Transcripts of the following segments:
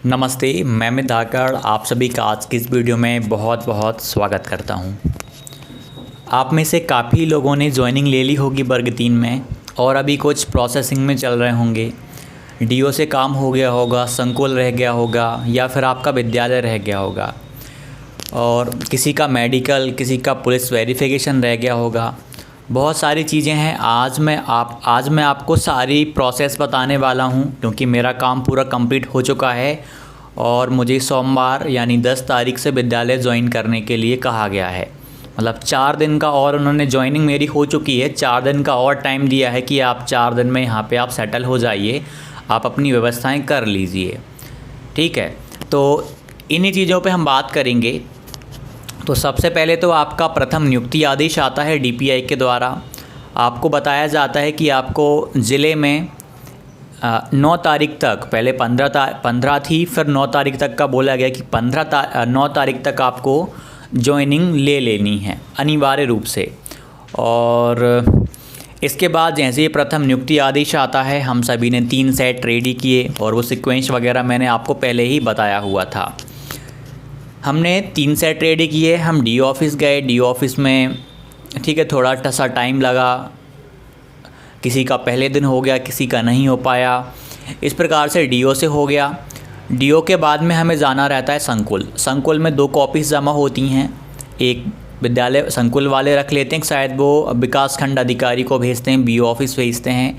नमस्ते, मैं अमित धाकड़ आप सभी का आज की इस वीडियो में बहुत बहुत स्वागत करता हूं। आप में से काफ़ी लोगों ने ज्वाइनिंग ले ली होगी वर्ग 3 में और अभी कुछ प्रोसेसिंग में चल रहे होंगे। डीओ से काम हो गया होगा, संकुल रह गया होगा या फिर आपका विद्यालय रह गया होगा और किसी का मेडिकल, किसी का पुलिस वेरिफिकेशन रह गया होगा। बहुत सारी चीज़ें हैं। आज मैं आपको सारी प्रोसेस बताने वाला हूं क्योंकि मेरा काम पूरा कंप्लीट हो चुका है और मुझे सोमवार यानी 10 तारीख से विद्यालय ज्वाइन करने के लिए कहा गया है। मतलब 4 दिन का और उन्होंने ज्वाइनिंग मेरी हो चुकी है, 4 दिन का और टाइम दिया है कि आप 4 दिन में यहाँ पे आप सेटल हो जाइए, आप अपनी व्यवस्थाएं कर लीजिए। ठीक है, तो इन्हीं चीज़ों पे हम बात करेंगे। तो सबसे पहले तो आपका प्रथम नियुक्ति आदेश आता है डीपीआई के द्वारा। आपको बताया जाता है कि आपको ज़िले में 9 तारीख तक, पहले 15 थी, फिर 9 तारीख तक का बोला गया कि 9 तारीख तक आपको ज्वाइनिंग ले लेनी है अनिवार्य रूप से। और इसके बाद जैसे ही प्रथम नियुक्ति आदेश आता है, हम सभी ने 3 सेट रेडी किए और वो सीक्वेंस वगैरह मैंने आपको पहले ही बताया हुआ था। हमने 3 सेट रेडी किए। हम डी ऑफिस गए। डी ऑफिस में ठीक है, थोड़ा सा टाइम लगा, किसी का पहले दिन हो गया, किसी का नहीं हो पाया। इस प्रकार से डीओ से हो गया। डीओ के बाद में हमें जाना रहता है संकुल। संकुल में 2 कॉपीज़ जमा होती हैं। एक विद्यालय संकुल वाले रख लेते हैं, शायद वो विकास खंड अधिकारी को भेजते हैं, बीओ ऑफिस भेजते हैं।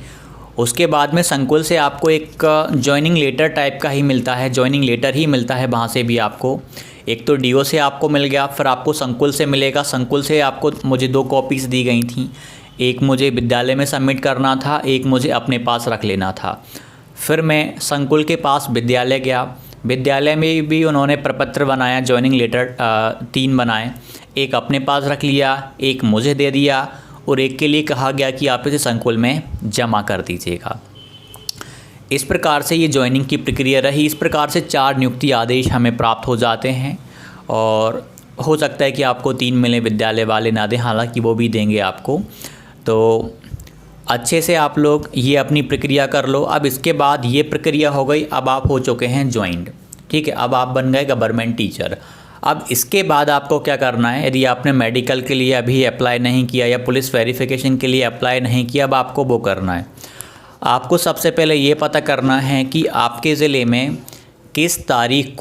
उसके बाद में संकुल से आपको एक जॉइनिंग लेटर टाइप का ही मिलता है, जॉइनिंग लेटर ही मिलता है वहाँ से भी आपको। एक तो डीओ से आपको मिल गया, फिर आपको संकुल से मिलेगा। संकुल से आपको मुझे 2 कॉपीज़ दी गई थी, एक मुझे विद्यालय में सबमिट करना था, एक मुझे अपने पास रख लेना था। फिर मैं संकुल के पास विद्यालय गया। विद्यालय में भी उन्होंने प्रपत्र बनाया, जॉइनिंग लेटर 3 बनाए। एक अपने पास रख लिया, एक मुझे दे दिया और एक के लिए कहा गया कि आप इसे संकुल में जमा कर दीजिएगा। इस प्रकार से ये ज्वाइनिंग की प्रक्रिया रही। इस प्रकार से 4 नियुक्ति आदेश हमें प्राप्त हो जाते हैं और हो सकता है कि आपको 3 मिले, विद्यालय वाले ना दें, हालांकि वो भी देंगे आपको। तो अच्छे से आप लोग ये अपनी प्रक्रिया कर लो। अब इसके बाद ये प्रक्रिया हो गई, अब आप हो चुके हैं ज्वाइंड। ठीक है, अब आप बन गए गवर्नमेंट टीचर। अब इसके बाद आपको क्या करना है, यदि आपने मेडिकल के लिए अभी अप्लाई नहीं किया या पुलिस वेरिफिकेशन के लिए अप्लाई नहीं किया, अब आपको वो करना है। आपको सबसे पहले ये पता करना है कि आपके ज़िले में किस तारीख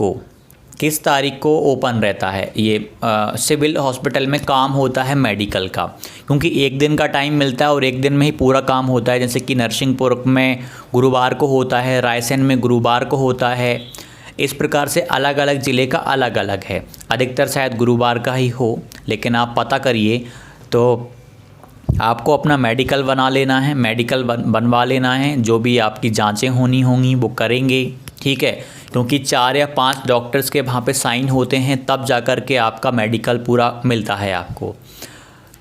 को ओपन रहता है। ये सिविल हॉस्पिटल में काम होता है मेडिकल का, क्योंकि 1 दिन का टाइम मिलता है और 1 दिन में ही पूरा काम होता है। जैसे कि नरसिंहपुर में गुरुवार को होता है, रायसेन में गुरुवार को होता है। इस प्रकार से अलग अलग ज़िले का अलग अलग है। अधिकतर शायद गुरुवार का ही हो, लेकिन आप पता करिए। तो आपको अपना मेडिकल बना लेना है, मेडिकल बनवा लेना है। जो भी आपकी जांचें होनी होंगी वो करेंगे। ठीक है, क्योंकि 4 या 5 डॉक्टर्स के वहाँ पे साइन होते हैं, तब जाकर के आपका मेडिकल पूरा मिलता है आपको।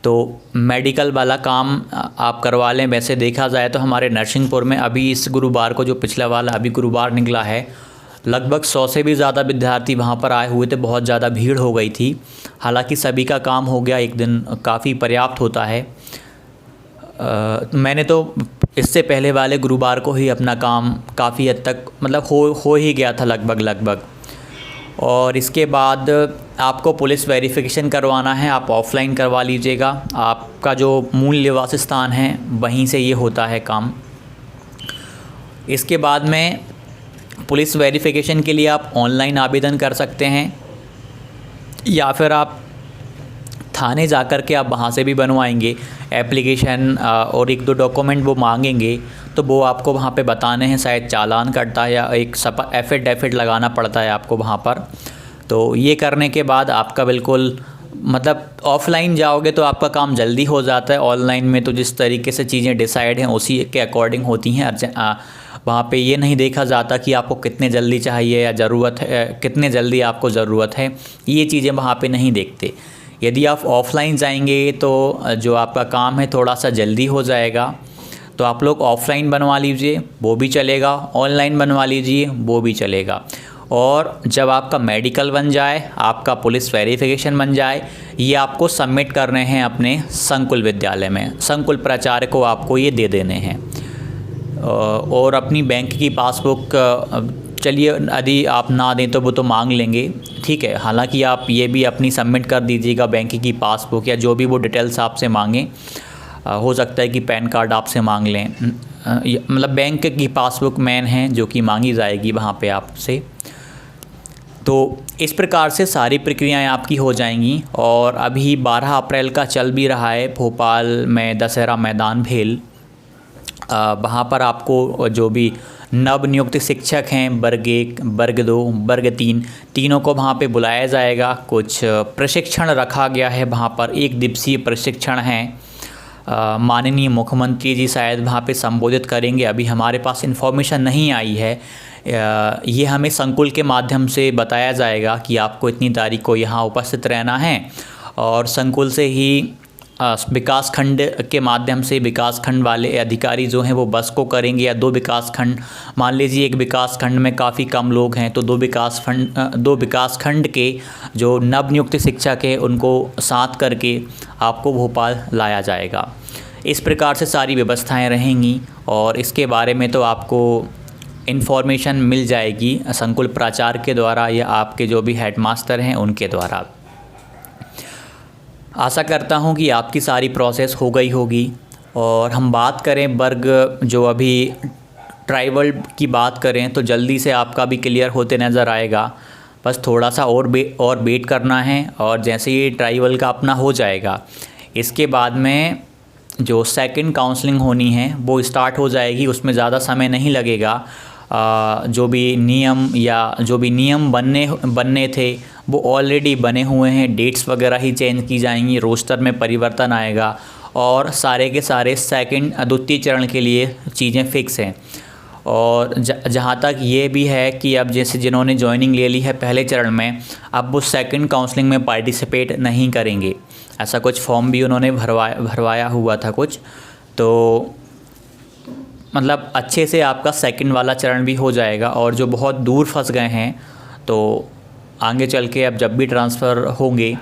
तो मेडिकल वाला काम आप करवा लें। वैसे देखा जाए तो हमारे नरसिंहपुर में अभी इस गुरुवार को, जो पिछला वाला अभी गुरुवार निकला है, लगभग 100 से भी ज़्यादा विद्यार्थी वहाँ पर आए हुए थे। बहुत ज़्यादा भीड़ हो गई थी। हालांकि सभी का काम हो गया, 1 दिन काफ़ी पर्याप्त होता है। मैंने तो इससे पहले वाले गुरुवार को ही अपना काम काफ़ी हद तक मतलब हो ही गया था लगभग। और इसके बाद आपको पुलिस वेरिफिकेशन करवाना है, आप ऑफ़लाइन करवा लीजिएगा। आपका जो मूल निवास स्थान है वहीं से ये होता है काम। इसके बाद में पुलिस वेरिफिकेशन के लिए आप ऑनलाइन आवेदन कर सकते हैं या फिर आप थाने जाकर के आप वहाँ से भी बनवाएंगे एप्लीकेशन। और 1-2 डॉक्यूमेंट वो मांगेंगे, तो वो आपको वहाँ पे बताने हैं। शायद चालान कटता है या एक एफिडेविट लगाना पड़ता है आपको वहाँ पर। तो ये करने के बाद आपका बिल्कुल मतलब ऑफ़लाइन जाओगे तो आपका काम जल्दी हो जाता है। ऑनलाइन में तो जिस तरीके से चीज़ें डिसाइड हैं उसी के अकॉर्डिंग होती हैं। वहाँ पे ये नहीं देखा जाता कि आपको कितने जल्दी चाहिए या ज़रूरत है, कितने जल्दी आपको ज़रूरत है, ये चीज़ें वहाँ पे नहीं देखते। यदि आप ऑफ़लाइन जाएंगे तो जो आपका काम है थोड़ा सा जल्दी हो जाएगा। तो आप लोग ऑफ़लाइन बनवा लीजिए, वो भी चलेगा। ऑनलाइन बनवा लीजिए, वो भी चलेगा। और जब आपका मेडिकल बन जाए, आपका पुलिस वेरिफिकेशन बन जाए, ये आपको सबमिट करने हैं अपने संकुल विद्यालय में। संकुल प्राचार्य को आपको ये दे देने हैं। और अपनी बैंक की पासबुक चलिए यदि आप ना दें तो वो तो मांग लेंगे, ठीक है। हालांकि आप ये भी अपनी सबमिट कर दीजिएगा बैंक की पासबुक या जो भी वो डिटेल्स आपसे मांगें। हो सकता है कि पैन कार्ड आपसे मांग लें, मतलब बैंक की पासबुक मेन है जो कि मांगी जाएगी वहाँ पे आपसे। तो इस प्रकार से सारी प्रक्रियाएं आपकी हो जाएंगी। और अभी 12 अप्रैल का चल भी रहा है भोपाल में दशहरा मैदान भेल। वहाँ पर आपको जो भी नवनियुक्त शिक्षक हैं वर्ग 1, वर्ग 2, वर्ग 3 तीनों को वहाँ पे बुलाया जाएगा। कुछ प्रशिक्षण रखा गया है वहाँ पर, 1 दिवसीय प्रशिक्षण है। माननीय मुख्यमंत्री जी शायद वहाँ पे संबोधित करेंगे। अभी हमारे पास इन्फॉर्मेशन नहीं आई है, ये हमें संकुल के माध्यम से बताया जाएगा कि आपको इतनी तारीख को यहाँ उपस्थित रहना है। और संकुल से ही विकास खंड के माध्यम से विकास खंड वाले अधिकारी जो हैं वो बस को करेंगे, या 2 विकास खंड, मान लीजिए एक विकास खंड में काफ़ी कम लोग हैं तो 2 विकास खंड के जो नवनियुक्त शिक्षक है उनको साथ करके आपको भोपाल लाया जाएगा। इस प्रकार से सारी व्यवस्थाएं रहेंगी और इसके बारे में तो आपको इन्फॉर्मेशन मिल जाएगी संकुल प्राचार्य के द्वारा या आपके जो भी हेडमास्टर हैं उनके द्वारा। आशा करता हूं कि आपकी सारी प्रोसेस हो गई होगी। और हम बात करें वर्ग जो अभी ट्राइबल की बात करें तो जल्दी से आपका भी क्लियर होते नज़र आएगा। बस थोड़ा सा और वेट करना है और जैसे ये ट्राइबल का अपना हो जाएगा इसके बाद में जो सेकंड काउंसलिंग होनी है वो स्टार्ट हो जाएगी। उसमें ज़्यादा समय नहीं लगेगा। जो भी नियम बनने थे वो ऑलरेडी बने हुए हैं। डेट्स वगैरह ही चेंज की जाएंगी, रोस्टर में परिवर्तन आएगा और सारे के सारे द्वितीय चरण के लिए चीज़ें फिक्स हैं। और जहाँ तक ये भी है कि अब जैसे जिन्होंने ज्वाइनिंग ले ली है पहले चरण में, अब वो सेकंड काउंसलिंग में पार्टिसिपेट नहीं करेंगे। ऐसा कुछ फॉर्म भी उन्होंने भरवाया हुआ था कुछ, तो मतलब अच्छे से आपका सेकंड वाला चरण भी हो जाएगा। और जो बहुत दूर फंस गए हैं तो आगे चल के अब जब भी ट्रांसफ़र होंगे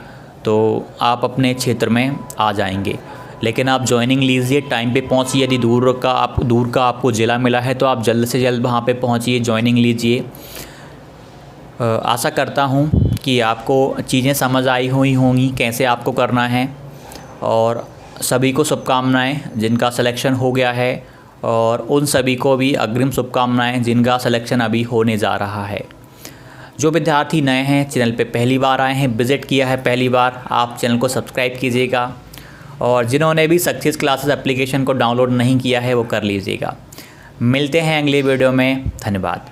तो आप अपने क्षेत्र में आ जाएंगे। लेकिन आप ज्वाइनिंग लीजिए, टाइम पे पहुंचिए। यदि दूर का आपको ज़िला मिला है तो आप जल्द से जल्द वहां पे पहुंचिए, ज्वाइनिंग लीजिए। आशा करता हूं कि आपको चीज़ें समझ आई हुई होंगी कैसे आपको करना है। और सभी को शुभकामनाएँ जिनका सिलेक्शन हो गया है, और उन सभी को भी अग्रिम शुभकामनाएँ जिनका सिलेक्शन अभी होने जा रहा है। जो विद्यार्थी नए हैं, चैनल पे पहली बार आए हैं, विज़िट किया है पहली बार, आप चैनल को सब्सक्राइब कीजिएगा। और जिन्होंने भी सक्सेस क्लासेस एप्लीकेशन को डाउनलोड नहीं किया है वो कर लीजिएगा। मिलते हैं अगले वीडियो में। धन्यवाद।